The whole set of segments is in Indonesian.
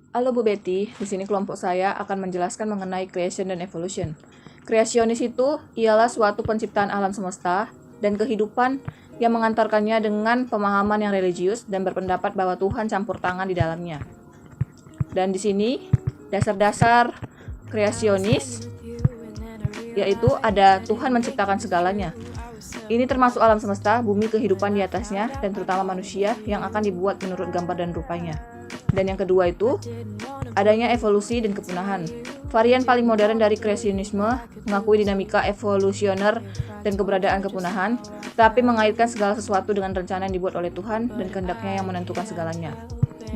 Halo Bu Betty, di sini kelompok saya akan menjelaskan mengenai creation dan evolution. Kreasionis itu ialah suatu penciptaan alam semesta dan kehidupan yang mengantarkannya dengan pemahaman yang religius dan berpendapat bahwa Tuhan campur tangan di dalamnya. Dan di sini dasar-dasar kreasionis yaitu ada Tuhan menciptakan segalanya. Ini termasuk alam semesta, bumi, kehidupan di atasnya, dan terutama manusia yang akan dibuat menurut gambar dan rupanya. Dan yang kedua itu, adanya evolusi dan kepunahan. Varian paling modern dari kreasionisme mengakui dinamika evolusioner dan keberadaan kepunahan, tapi mengaitkan segala sesuatu dengan rencana yang dibuat oleh Tuhan dan kehendaknya yang menentukan segalanya.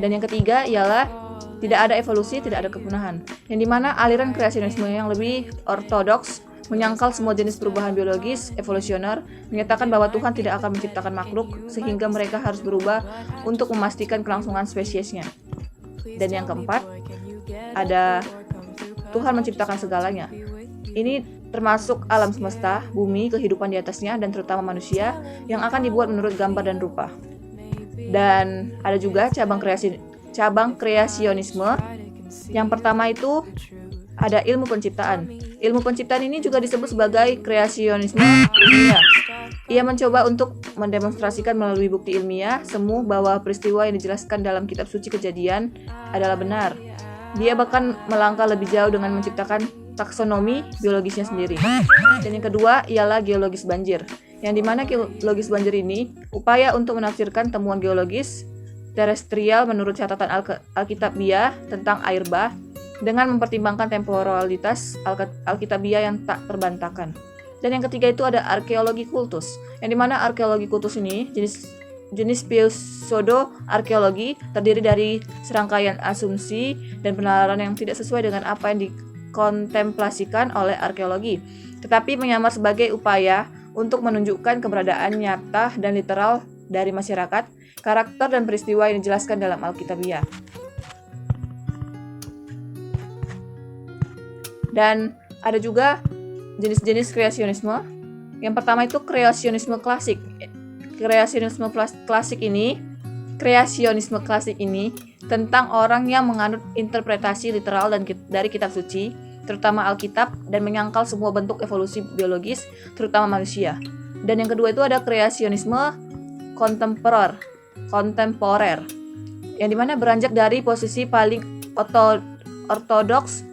Dan yang ketiga ialah tidak ada evolusi, tidak ada kepunahan, yang dimana aliran kreasionisme yang lebih ortodoks menyangkal semua jenis perubahan biologis evolusioner, menyatakan bahwa Tuhan tidak akan menciptakan makhluk sehingga mereka harus berubah untuk memastikan kelangsungan spesiesnya. Dan yang keempat, ada Tuhan menciptakan segalanya. Ini termasuk alam semesta, bumi, kehidupan di atasnya, dan terutama manusia yang akan dibuat menurut gambar dan rupa. Dan ada juga cabang kreasionisme. Yang pertama itu ada ilmu penciptaan. Ilmu penciptaan ini juga disebut sebagai kreasionisme ilmiah. Ia mencoba untuk mendemonstrasikan melalui bukti ilmiah semu bahwa peristiwa yang dijelaskan dalam kitab suci Kejadian adalah benar. Dia bahkan melangkah lebih jauh dengan menciptakan taksonomi biologisnya sendiri. Dan yang kedua ialah geologis banjir, yang dimana geologis banjir ini upaya untuk menafsirkan temuan geologis terestrial menurut catatan Alkitabiah tentang air bah dengan mempertimbangkan temporalitas Alkitabiah yang tak terbantahkan. Dan yang ketiga itu ada arkeologi kultus, yang dimana arkeologi kultus ini jenis pseudo-arkeologi terdiri dari serangkaian asumsi dan penalaran yang tidak sesuai dengan apa yang dikontemplasikan oleh arkeologi, tetapi menyamar sebagai upaya untuk menunjukkan keberadaan nyata dan literal dari masyarakat, karakter dan peristiwa yang dijelaskan dalam Alkitabiah. Dan ada juga jenis-jenis kreasionisme. Yang pertama itu kreasionisme klasik. Kreasionisme klasik ini tentang orang yang menganut interpretasi literal dari kitab suci, terutama Alkitab, dan menyangkal semua bentuk evolusi biologis, terutama manusia. Dan yang kedua itu ada kreasionisme kontemporer, yang dimana beranjak dari posisi paling ortodoks.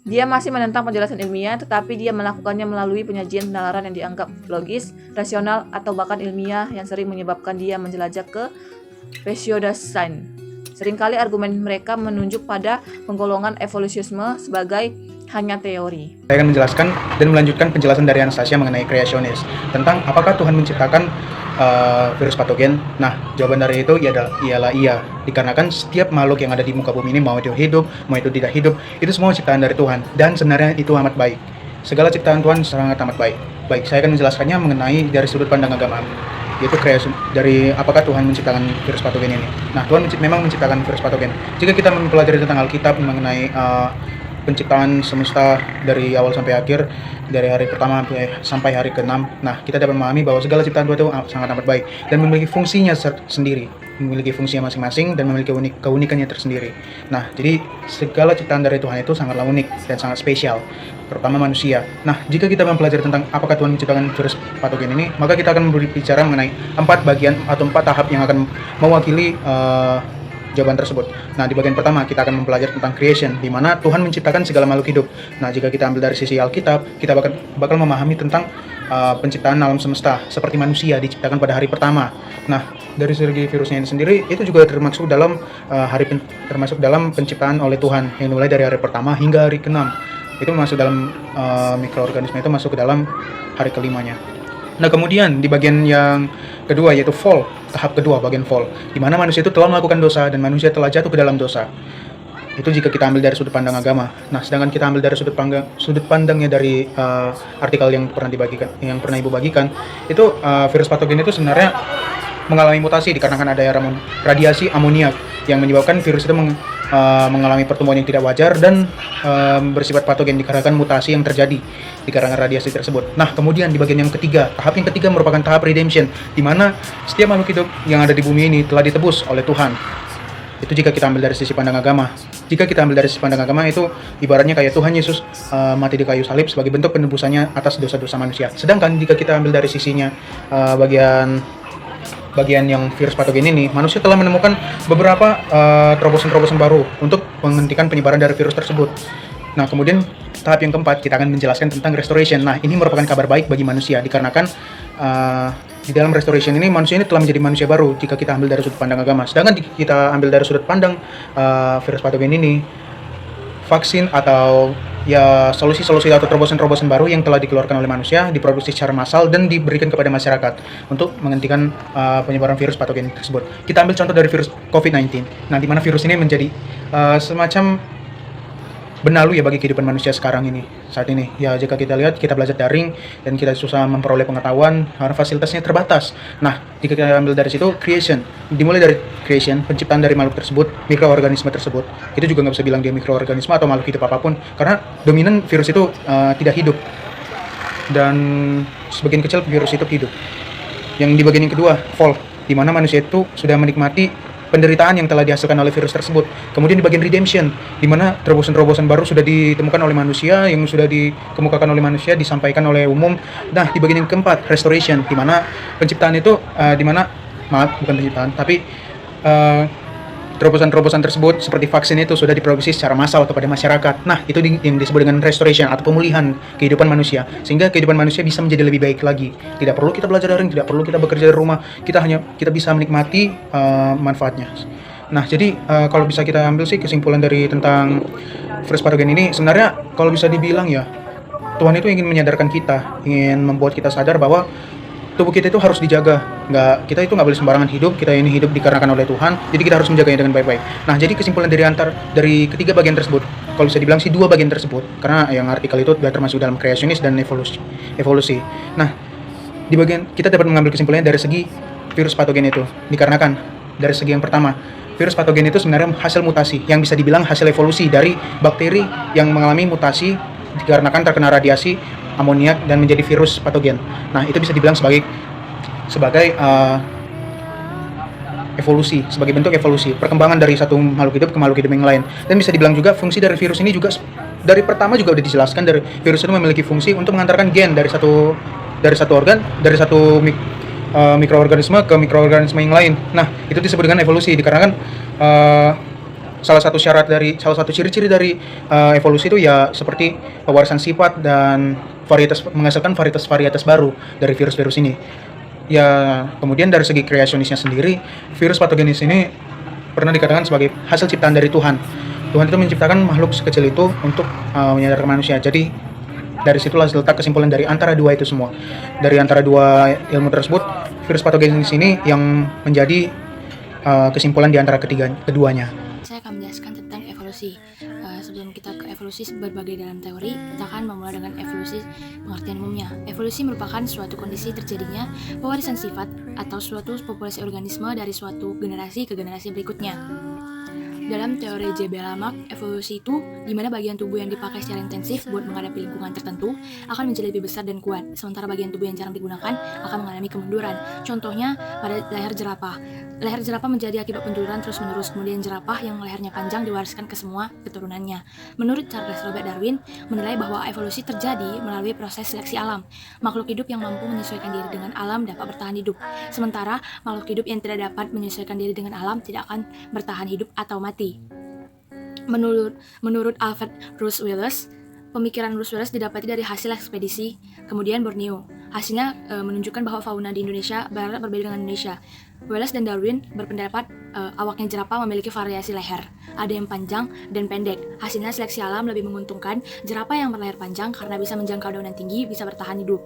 Dia masih menentang penjelasan ilmiah, tetapi dia melakukannya melalui penyajian penalaran yang dianggap logis, rasional, atau bahkan ilmiah yang sering menyebabkan dia menjelajah ke pseudosains. Seringkali argumen mereka menunjuk pada penggolongan evolusionisme sebagai hanya teori. Saya akan menjelaskan dan melanjutkan penjelasan dari Anastasia mengenai kreasionis tentang apakah Tuhan menciptakan virus patogen. Nah, jawaban dari itu ialah iya, dikarenakan setiap makhluk yang ada di muka bumi ini, mau itu hidup, mau itu tidak hidup, itu semua ciptaan dari Tuhan, dan sebenarnya itu amat baik. Segala ciptaan Tuhan sangat amat baik. Baik, saya akan menjelaskannya mengenai dari sudut pandang agama, yaitu kreasi dari apakah Tuhan menciptakan virus patogen ini. Nah, Tuhan memang menciptakan virus patogen. Jika kita mempelajari tentang Alkitab mengenai penciptaan semesta dari awal sampai akhir, dari hari pertama sampai hari ke-6, nah kita dapat memahami bahwa segala ciptaan Tuhan itu sangat amat baik dan memiliki fungsinya sendiri, memiliki fungsinya masing-masing dan memiliki keunikannya tersendiri. Nah, jadi segala ciptaan dari Tuhan itu sangatlah unik dan sangat spesial, terutama manusia. Nah, jika kita mempelajari tentang apakah Tuhan menciptakan virus patogen ini, maka kita akan berbicara mengenai 4 bagian atau 4 tahap yang akan mewakili jawaban tersebut. Nah, di bagian pertama kita akan mempelajari tentang creation, di mana Tuhan menciptakan segala makhluk hidup. Nah, jika kita ambil dari sisi Alkitab, kita bakal memahami tentang penciptaan alam semesta, seperti manusia diciptakan pada hari pertama. Nah, dari segi virusnya ini sendiri, itu juga termasuk dalam penciptaan oleh Tuhan, yang dimulai dari hari pertama hingga hari ke-6. Itu masuk dalam mikroorganisme, itu masuk ke dalam hari kelimanya. Nah, kemudian di bagian yang kedua, yaitu fall, tahap kedua, bagian fall, di mana manusia itu telah melakukan dosa dan manusia telah jatuh ke dalam dosa. Itu jika kita ambil dari sudut pandang agama. Nah, sedangkan kita ambil dari sudut pandangnya dari artikel yang pernah Ibu bagikan, itu virus patogen itu sebenarnya mengalami mutasi dikarenakan ada radiasi amoniak yang menyebabkan virus itu mengalami pertumbuhan yang tidak wajar dan bersifat patogen dikarenakan mutasi yang terjadi dikarenakan radiasi tersebut. Nah, kemudian di bagian yang ketiga, tahap yang ketiga merupakan tahap redemption, di mana setiap makhluk hidup yang ada di bumi ini telah ditebus oleh Tuhan. Itu jika kita ambil dari sisi pandang agama. Jika kita ambil dari sisi pandang agama itu ibaratnya kayak Tuhan Yesus mati di kayu salib sebagai bentuk penebusannya atas dosa-dosa manusia. Sedangkan jika kita ambil dari sisinya bagian yang virus patogen ini, manusia telah menemukan beberapa terobosan-terobosan baru untuk menghentikan penyebaran dari virus tersebut. Nah, kemudian tahap yang keempat kita akan menjelaskan tentang restoration. Nah, ini merupakan kabar baik bagi manusia dikarenakan di dalam restoration ini manusia ini telah menjadi manusia baru jika kita ambil dari sudut pandang agama. Sedangkan jika kita ambil dari sudut pandang virus patogen ini, vaksin atau ya solusi-solusi atau terobosan-terobosan baru yang telah dikeluarkan oleh manusia diproduksi secara massal dan diberikan kepada masyarakat untuk menghentikan penyebaran virus patogen tersebut. Kita ambil contoh dari virus COVID-19. Nah, di mana virus ini menjadi semacam benalu ya bagi kehidupan manusia sekarang ini, saat ini. Ya, jika kita lihat, kita belajar daring dan kita susah memperoleh pengetahuan karena fasilitasnya terbatas. Nah, jika kita ambil dari situ, creation. Dimulai dari creation, penciptaan dari makhluk tersebut, mikroorganisme tersebut. Itu juga nggak bisa bilang dia mikroorganisme atau makhluk hidup apapun, karena dominan virus itu tidak hidup. Dan sebagian kecil virus itu hidup. Yang di bagian yang kedua, fall, di mana manusia itu sudah menikmati penderitaan yang telah dihasilkan oleh virus tersebut. Kemudian di bagian redemption, di mana terobosan-terobosan baru sudah ditemukan oleh manusia, yang sudah dikemukakan oleh manusia, disampaikan oleh umum. Nah, di bagian yang keempat, restoration, di mana penciptaan itu, bukan penciptaan, tapi terobosan-terobosan tersebut seperti vaksin itu sudah diproduksi secara massal kepada masyarakat. Nah, itu yang disebut dengan restoration atau pemulihan kehidupan manusia, sehingga kehidupan manusia bisa menjadi lebih baik lagi. Tidak perlu kita belajar daring, tidak perlu kita bekerja dari rumah, kita bisa menikmati manfaatnya. Nah, jadi kalau bisa kita ambil sih kesimpulan dari tentang virus patogen ini, sebenarnya kalau bisa dibilang ya, Tuhan itu ingin menyadarkan kita, ingin membuat kita sadar bahwa tubuh kita itu harus dijaga. Kita itu nggak boleh sembarangan hidup. Kita ini hidup dikarenakan oleh Tuhan, jadi kita harus menjaganya dengan baik-baik. Nah, jadi kesimpulan dari ketiga bagian tersebut, kalau bisa dibilang sih dua bagian tersebut, karena yang artikel itu sudah termasuk dalam kreasionis dan evolusi. Nah, di bagian kita dapat mengambil kesimpulannya dari segi virus patogen itu, dikarenakan dari segi yang pertama, virus patogen itu sebenarnya hasil mutasi, yang bisa dibilang hasil evolusi dari bakteri yang mengalami mutasi dikarenakan terkena radiasi amoniak dan menjadi virus patogen. Nah, itu bisa dibilang sebagai evolusi, sebagai bentuk evolusi, perkembangan dari satu makhluk hidup ke makhluk hidup yang lain. Dan bisa dibilang juga fungsi dari virus ini juga dari pertama juga udah dijelaskan, dari virus itu memiliki fungsi untuk mengantarkan gen dari satu organ, dari satu mikroorganisme ke mikroorganisme yang lain. Nah, itu disebut dengan evolusi dikarenakan salah satu ciri-ciri dari evolusi itu ya seperti pewarisan sifat dan menghasilkan varietas baru dari virus-virus ini. Ya, kemudian dari segi kreasionisnya sendiri, virus patogenis ini pernah dikatakan sebagai hasil ciptaan dari Tuhan. Tuhan itu menciptakan makhluk sekecil itu untuk menyadarkan manusia. Jadi dari situlah letak kesimpulan dari antara dua itu semua. Dari antara dua ilmu tersebut, virus patogenis ini yang menjadi kesimpulan di antara keduanya. Saya akan menjelaskan tentang evolusi. Sebelum kita ke evolusi berbagai dalam teori, kita akan memulai dengan evolusi pengertian umumnya. Evolusi merupakan suatu kondisi terjadinya pewarisan sifat atau suatu populasi organisme dari suatu generasi ke generasi berikutnya. Dalam teori J.B. Lamarck, evolusi itu di mana bagian tubuh yang dipakai secara intensif buat menghadapi lingkungan tertentu akan menjadi lebih besar dan kuat, sementara bagian tubuh yang jarang digunakan akan mengalami kemunduran. Contohnya pada leher jerapah. Leher jerapah menjadi akibat penduruan terus-menerus, kemudian jerapah yang lehernya panjang diwariskan ke semua keturunannya. Menurut Charles Robert Darwin, menilai bahwa evolusi terjadi melalui proses seleksi alam. Makhluk hidup yang mampu menyesuaikan diri dengan alam dapat bertahan hidup, sementara makhluk hidup yang tidak dapat menyesuaikan diri dengan alam tidak akan bertahan hidup atau mati. Menurut Alfred Russel Wallace, pemikiran Russel Wallace didapati dari hasil ekspedisi kemudian Borneo. Hasilnya menunjukkan bahwa fauna di Indonesia Barat berbeda dengan Indonesia. Wallace dan Darwin berpendapat awaknya jerapah memiliki variasi leher, ada yang panjang dan pendek. Hasilnya seleksi alam lebih menguntungkan jerapah yang berleher panjang karena bisa menjangkau daunan tinggi, bisa bertahan hidup.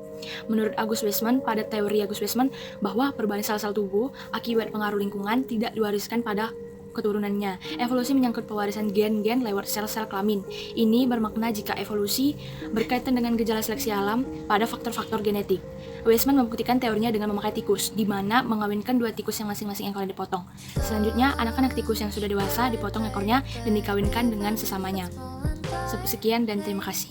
Menurut August Weismann, pada teori August Weismann, bahwa perubahan sel-sel tubuh akibat pengaruh lingkungan tidak diwariskan pada keturunannya. Evolusi menyangkut pewarisan gen-gen lewat sel-sel kelamin. Ini bermakna jika evolusi berkaitan dengan gejala seleksi alam pada faktor-faktor genetik. Weismann membuktikan teorinya dengan memakai tikus, di mana mengawinkan dua tikus yang masing-masing ekornya dipotong. Selanjutnya, anak-anak tikus yang sudah dewasa dipotong ekornya dan dikawinkan dengan sesamanya. Sekian dan terima kasih.